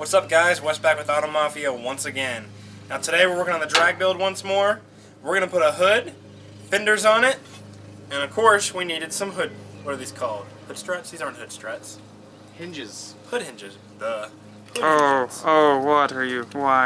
What's up, guys? Wes back with Auto-Mafia once again. Now today we're working on the drag build once more. We're going to put a hood, fenders on it, and of course we needed some hood, what are these called? Hood struts? These aren't hood struts. Hinges. Hood hinges. Duh. Why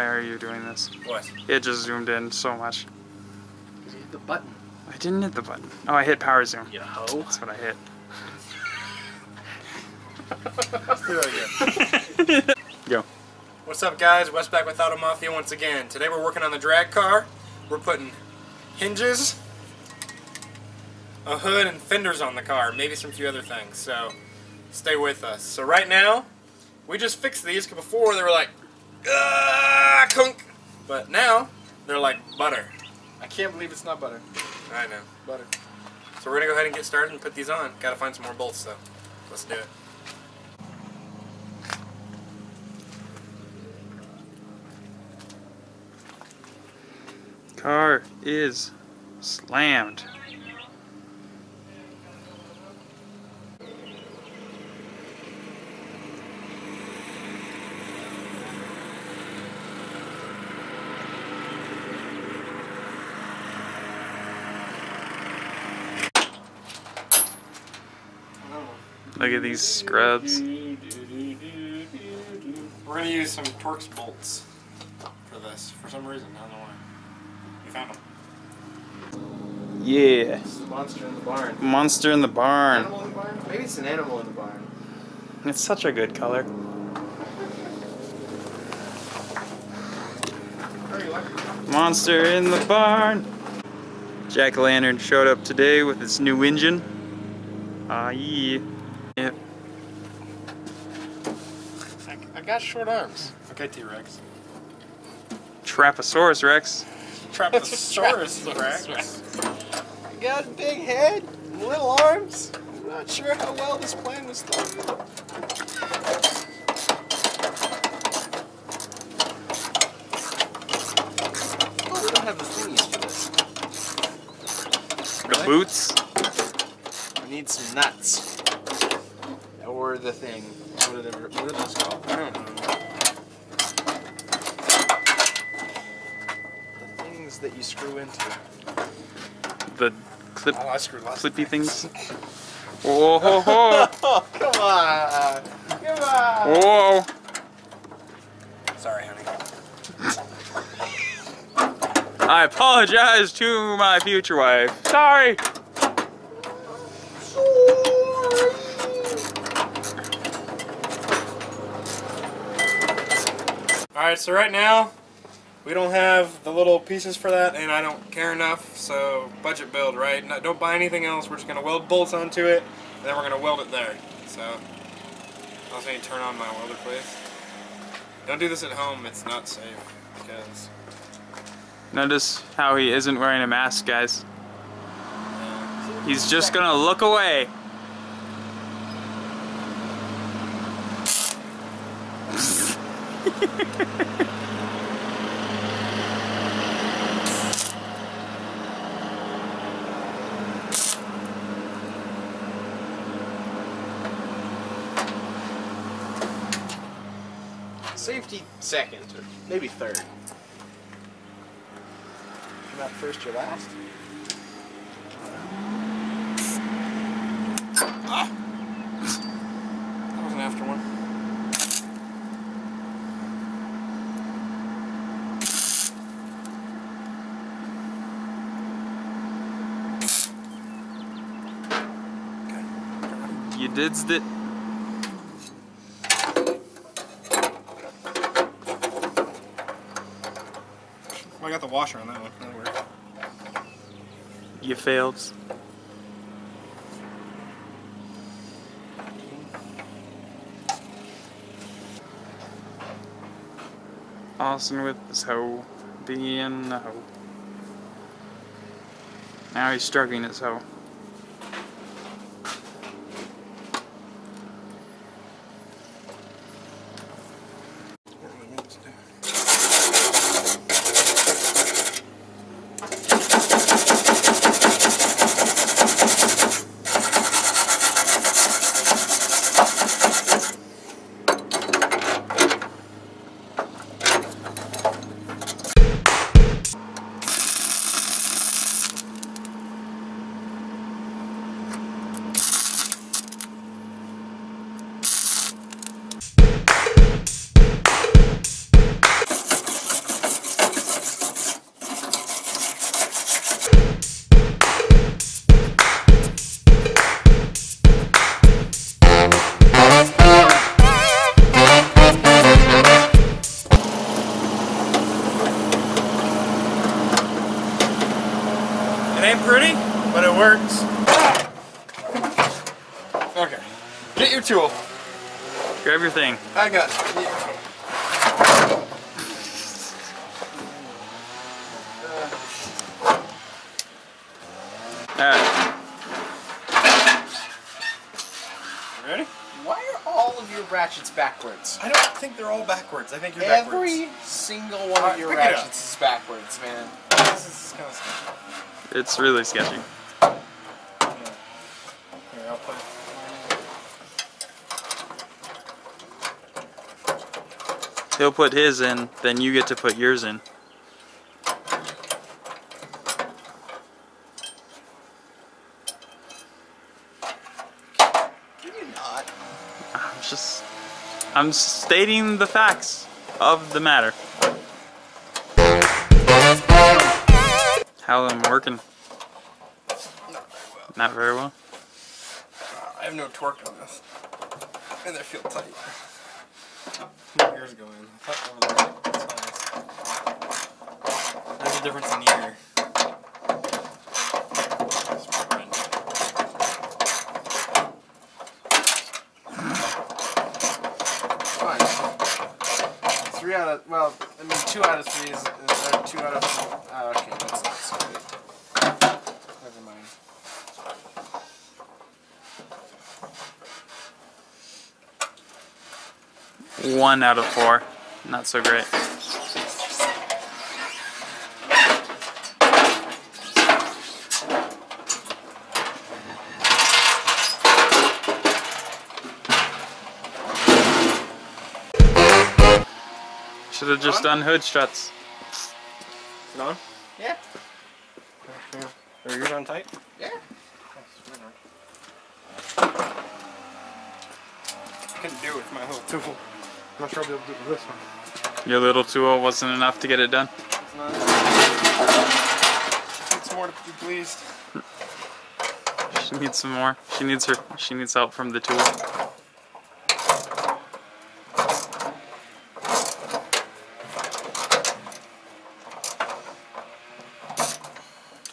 are you doing this? What? It just zoomed in so much. Because you hit the button. I didn't hit the button. Oh, I hit power zoom. You hoe. That's what I hit. Let's do that again. Go. What's up, guys? Wes back with Auto-Mafia once again. Today we're working on the drag car. We're putting hinges, a hood, and fenders on the car. Maybe some few other things, so stay with us. So right now, we just fixed these, because before they were like, kunk. But now, they're like butter. I can't believe it's not butter. I know. Butter. So we're going to go ahead and get started and put these on. Gotta find some more bolts, though. Let's do it. Car is slammed. Look at these scrubs. We're going to use some Torx bolts for this, for some reason. I don't know why. You found them. Yeah. It's the monster in the barn. Monster in the barn. Animal in the barn? Maybe it's an animal in the barn. It's such a good color. Monster in the barn. Jack-o'-lantern showed up today with its new engine. Yeah. Yep. I got short arms. Okay, T-Rex. Traposaurus Rex. Traposaurus Rex. I got a big head and little arms. I'm not sure how well this plan was thought. Oh, we don't have the thingies for this. The boots. I need some nuts. Or the thing. What are those called? I don't know. The things that you screw into. The clip, Oh, I screwed lots of clippy things. things. Whoa, ho, ho. Oh, come on! Come on! Whoa. Sorry, honey. I apologize to my future wife. Sorry. Alright, so right now, we don't have the little pieces for that, and I don't care enough, so budget build, right? Don't buy anything else, we're just going to weld bolts onto it, and then we're going to weld it there. So, I also need to turn on my welder, please. Don't do this at home, it's not safe, because... Notice how he isn't wearing a mask, guys. He's just gonna look away. Safety second, or maybe third. You're not first, you're last. Ah! That was an after one. You dids it. Well, I got the washer on that one. That'll work. You failed. Austin with his hoe, being a hoe. Now he's struggling his hoe. ain't pretty, but it works. Okay. Get your tool. Grab your thing. I got it. Alright. Ready? Why are all of your ratchets backwards? I don't think they're all backwards. I think you're backwards. Every single one of your pick it up. ratchets is backwards, man. This is kind of sketchy. It's really sketchy. Here, I'll put He'll put his in, then you get to put yours in. I'm stating the facts of the matter. How am I working? Not very well. I have no torque on this. And they feel tight. Yours go in. I thought over there. That's nice. There's a difference in here. Well, I mean, 2 out of 3 is 2 out of 4. Oh, okay, that's not so good. Never mind. 1 out of 4. Not so great. Should have just done hood struts. Is it on? Yeah. Are yours on tight? Yeah. I couldn't do it with my little tool. I'm not sure I'll be able to do it with this one. Your little tool wasn't enough to get it done? It's not. It's more to be pleased. She needs some more. She needs help from the tool.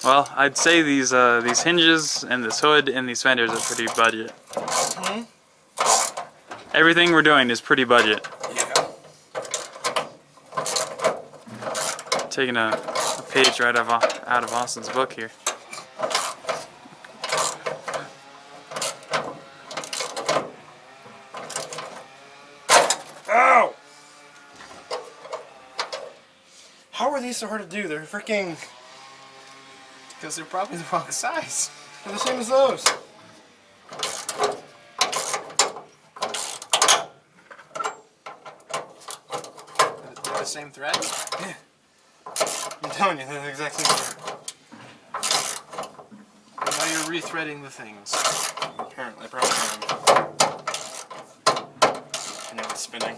Well, I'd say these hinges and this hood and these fenders are pretty budget. Mm-hmm. Everything we're doing is pretty budget. Yeah. Taking a page right out of Austin's book here. Ow! How are these so hard to do? They're freaking... Because they're probably the wrong size. They're the same as those. They're the same thread? Yeah. I'm telling you, they're the exact same thing. Now you're rethreading the things. Apparently, probably am. And now it's spinning.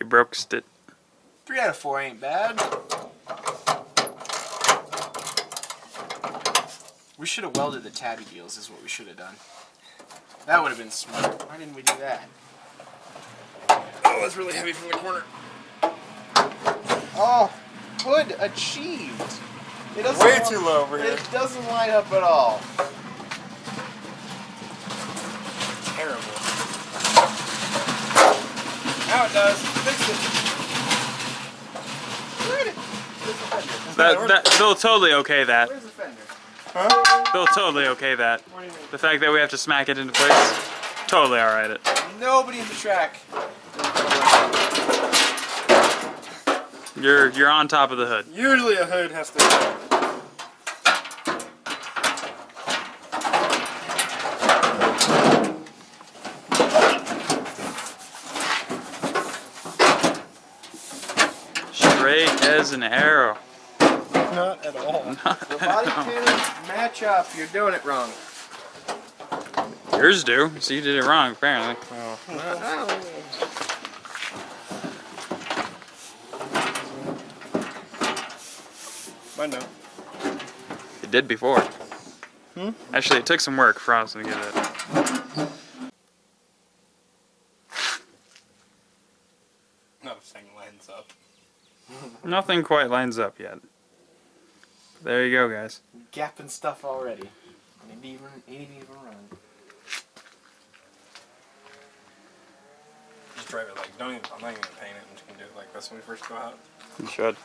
You broke it. 3 out of 4 ain't bad. We should have welded the tabby deals is what we should have done. That would have been smart. Why didn't we do that? Oh, that's really heavy from the corner. Oh, hood achieved. It doesn't Way too low over here. It doesn't line up at all. Terrible. Now it does. Fix it. Where's the fender? They'll totally okay that. Where's the fender? Huh? They'll totally okay that. What do you mean? The fact that we have to smack it into place, totally alright it. Nobody in the track. You're on top of the hood. Usually a hood has to... Straight as an arrow. Not at all. The body pins match up. You're doing it wrong. Yours do, so you did it wrong apparently. Oh. I know. It did before. Hmm? Actually, it took some work for us to get it. thing lines up. Nothing quite lines up yet. There you go, guys. Gapping stuff already. Ain't even run. Just drive it like, I'm not even gonna paint it, I'm just gonna do it like this when we first go out. You should.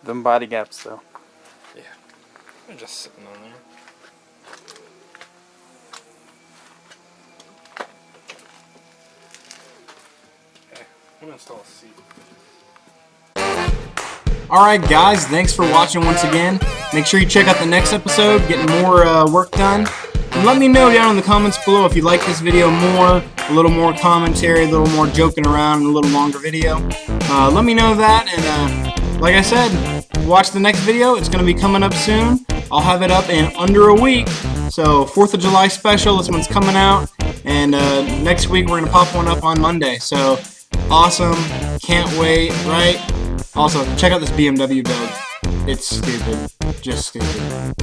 Them body gaps, though. Yeah. They're just sitting on there. Okay, I'm gonna install a seat. Alright guys, thanks for watching once again. Make sure you check out the next episode, getting more work done. And let me know down in the comments below if you like this video more, a little more commentary, a little more joking around, and a little longer video. Let me know that, and like I said, watch the next video. It's going to be coming up soon. I'll have it up in under a week. So 4th of July special, this one's coming out. And next week we're going to pop one up on Monday. So awesome, can't wait, right? Also, check out this BMW build. It's stupid. Just stupid.